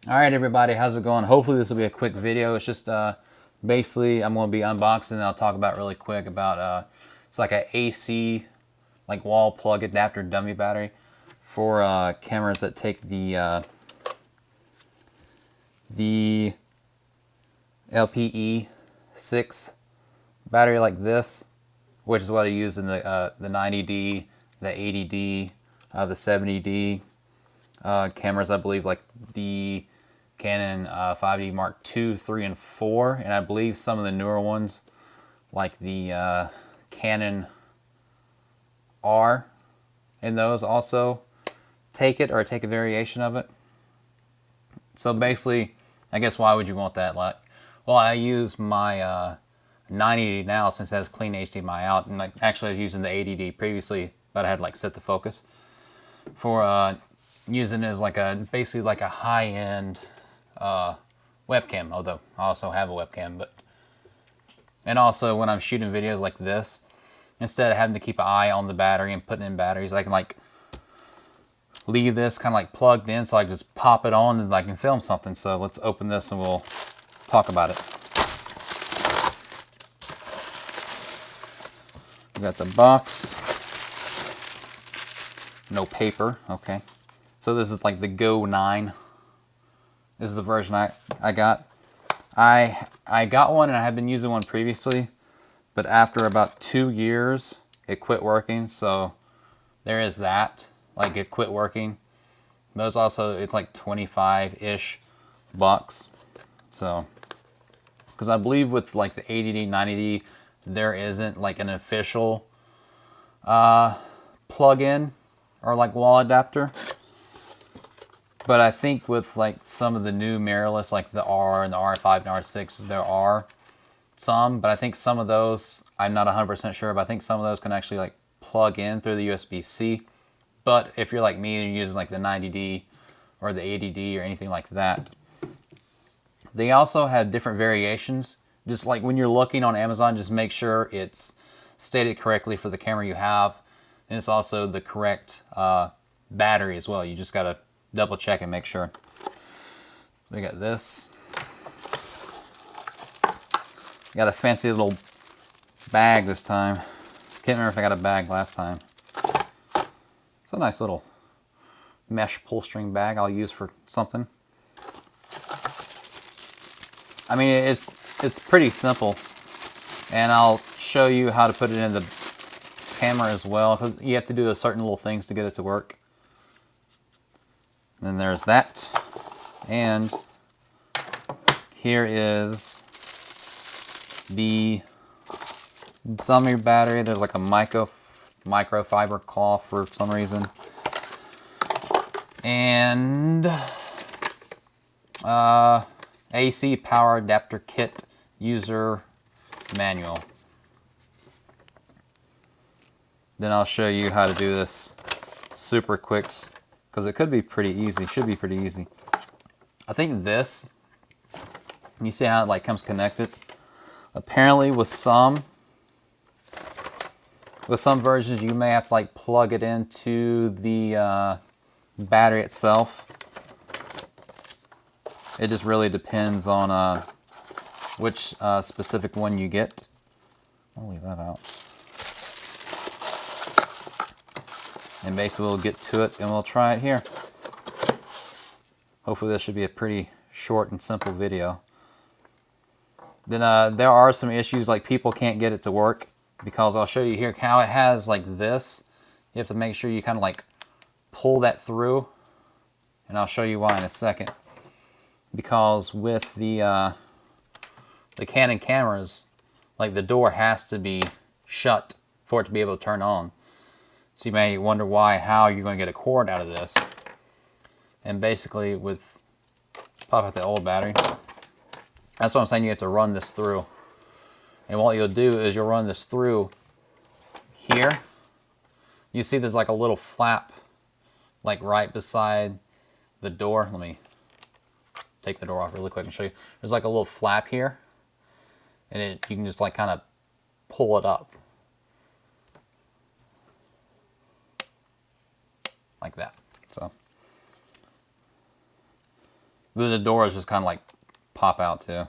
Alright everybody, how's it going? Hopefully this will be a quick video. It's just basically I'm going to be unboxing and I'll talk about really quick about it's like a AC like wall plug adapter dummy battery for cameras that take the LP-E6 battery like this, which is what I use in the 90D, the 80D, the 70D cameras. I believe like the Canon 5D Mark II, 3, and 4, and I believe some of the newer ones like the Canon R and those also take it or take a variation of it. So basically, I guess why would you want that? Like, well, I use my 90D now since it has clean HDMI out, and like actually I was using the 80D previously, but I had like set the focus for using it as like a basically like a high-end webcam, although I also have a webcam. But and also when I'm shooting videos like this, instead of having to keep an eye on the battery and putting in batteries, I can like leave this kind of like plugged in, so I can just pop it on and I can film something. So let's open this and we'll talk about it. We got the box, no paper. Okay, so this is like the Gonine. This is the version I got. I got one and I had been using one previously, but after about 2 years it quit working. So there is that, like it quit working. Those also, it's like 25-ish bucks. So because I believe with like the 80D 90D there isn't like an official plug-in or like wall adapter. But I think with like some of the new mirrorless, like the R and the R5 and R6, there are some, but I think some of those, I'm not 100% sure, but I think some of those can actually like plug in through the USB-C. But if you're like me and you're using like the 90D or the 80D or anything like that, they also have different variations. Just like when you're looking on Amazon, just make sure it's stated correctly for the camera you have. And it's also the correct battery as well. You just gotta double check and make sure. So we got this. Got a fancy little bag this time. Can't remember if I got a bag last time. It's a nice little mesh pull string bag I'll use for something. I mean, it's pretty simple, and I'll show you how to put it in the camera as well, because you have to do certain little things to get it to work. Then there's that, and here is the dummy battery. There's like a microfiber cloth for some reason, and AC power adapter kit user manual. Then I'll show you how to do this super quick, because it could be pretty easy, should be pretty easy. I think this, you see how it like comes connected? Apparently with some versions you may have to like plug it into the battery itself. It just really depends on which specific one you get. I'll leave that out. And basically we'll get to it and we'll try it here. Hopefully this should be a pretty short and simple video. Then there are some issues, like people can't get it to work, because I'll show you here how it has like this. You have to make sure you kind of like pull that through, and I'll show you why in a second. Because with the Canon cameras, like the door has to be shut for it to be able to turn on. So you may wonder how you're going to get a cord out of this. And basically with, pop out the old battery. That's what I'm saying, you have to run this through. And what you'll do is you'll run this through here. You see there's like a little flap like right beside the door. Let me take the door off really quick and show you. There's like a little flap here. And you can just like kind of pull it up. Like that. So The doors just kind of like pop out too.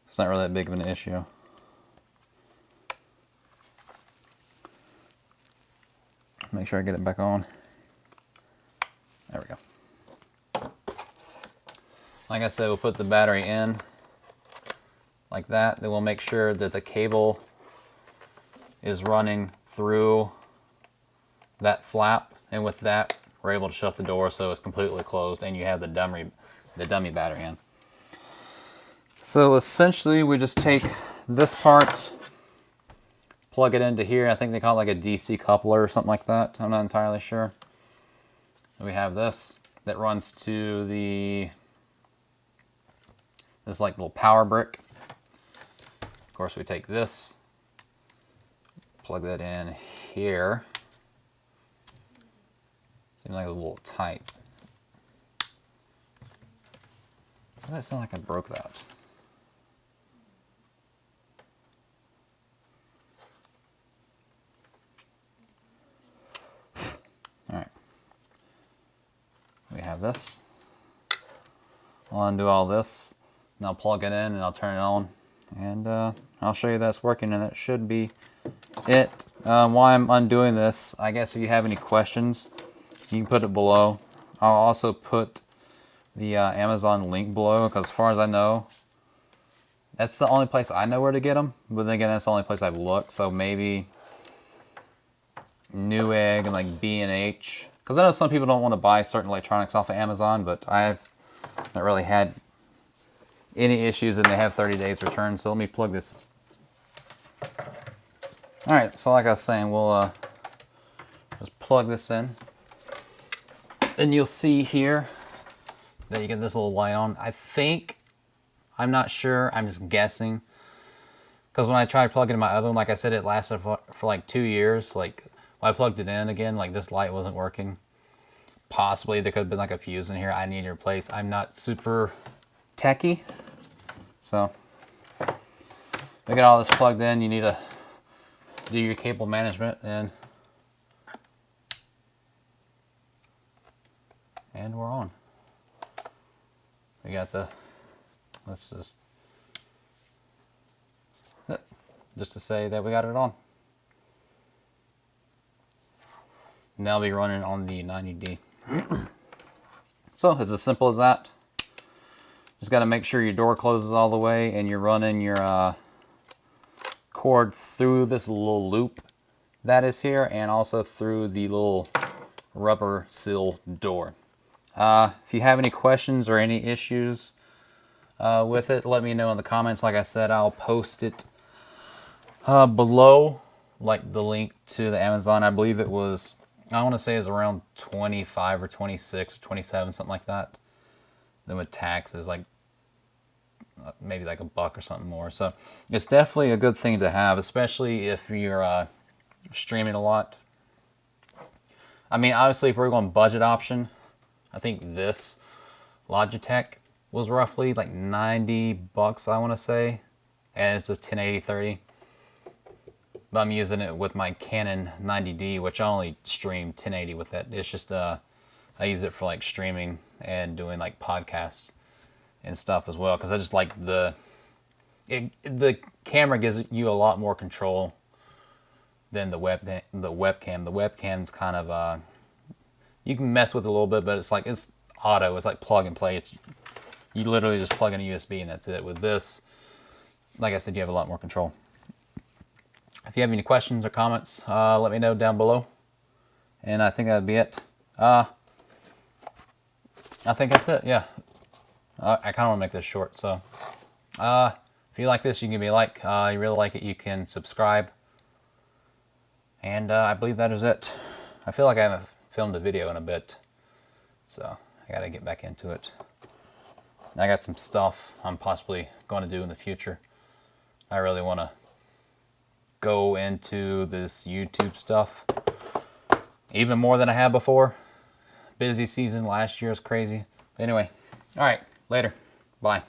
It's not really that big of an issue. Make sure I get it back on. There we go. Like I said, we'll put the battery in like that. Then we'll make sure that the cable is running through that flap, and with that we're able to shut the door so it's completely closed and you have the dummy battery in. So essentially we just take this part, plug it into here. I think they call it like a DC coupler or something like that. I'm not entirely sure. So we have this that runs to this like little power brick. Of course we take this, plug that in here. Seems like it was a little tight. Why does that sound like I broke that? Alright. We have this. I'll undo all this. And I'll plug it in and I'll turn it on. And I'll show you that's working, and that should be it. While I'm undoing this, I guess if you have any questions, you can put it below. I'll also put the Amazon link below, because as far as I know, that's the only place I know where to get them. But then again, that's the only place I've looked. So maybe Newegg and like B&H. Because I know some people don't want to buy certain electronics off of Amazon, but I've not really had any issues, and they have 30 days return. So let me plug this. Alright, so like I was saying, we'll just plug this in. Then you'll see here that you get this little light on. I think, I'm not sure, I'm just guessing. Because when I tried plugging in my other one, like I said, it lasted for like 2 years. Like, when I plugged it in again, like this light wasn't working. Possibly there could have been like a fuse in here I need to replace. I'm not super techie. So, we get all this plugged in. You need to do your cable management, and we're on. We got the, let's just to say that we got it on. Now we'll be running on the 90D. So it's as simple as that. Just got to make sure your door closes all the way, and you're running your cord through this little loop that is here, and also through the little rubber seal door. If you have any questions or any issues with it, let me know in the comments. Like I said, I'll post it below, like the link to the Amazon. I believe it was, I want to say it's around 25 or 26 or 27, something like that. Then with taxes, like maybe like $1 or something more. So it's definitely a good thing to have, especially if you're streaming a lot. I mean, obviously, if we're going budget option, I think this Logitech was roughly like $90, I want to say, and it's just 1080-30. But I'm using it with my Canon 80D, which I only stream 1080 with it. It's just I use it for like streaming and doing like podcasts and stuff as well, because I just like the camera gives you a lot more control than the webcam. The webcam's kind of you can mess with it a little bit, but it's like it's auto. It's like plug and play. You literally just plug in a USB and that's it. With this, like I said, you have a lot more control. If you have any questions or comments, let me know down below. And I think that'd be it. I think that's it. Yeah. I kind of want to make this short, so if you like this, you can give me a like. You really like it, you can subscribe. And I believe that is it. I feel like I haven't filmed a video in a bit, so I gotta get back into it. I got some stuff I'm possibly going to do in the future. I really want to go into this YouTube stuff even more than I have before. Busy season last year is crazy. Anyway, all right, later. Bye.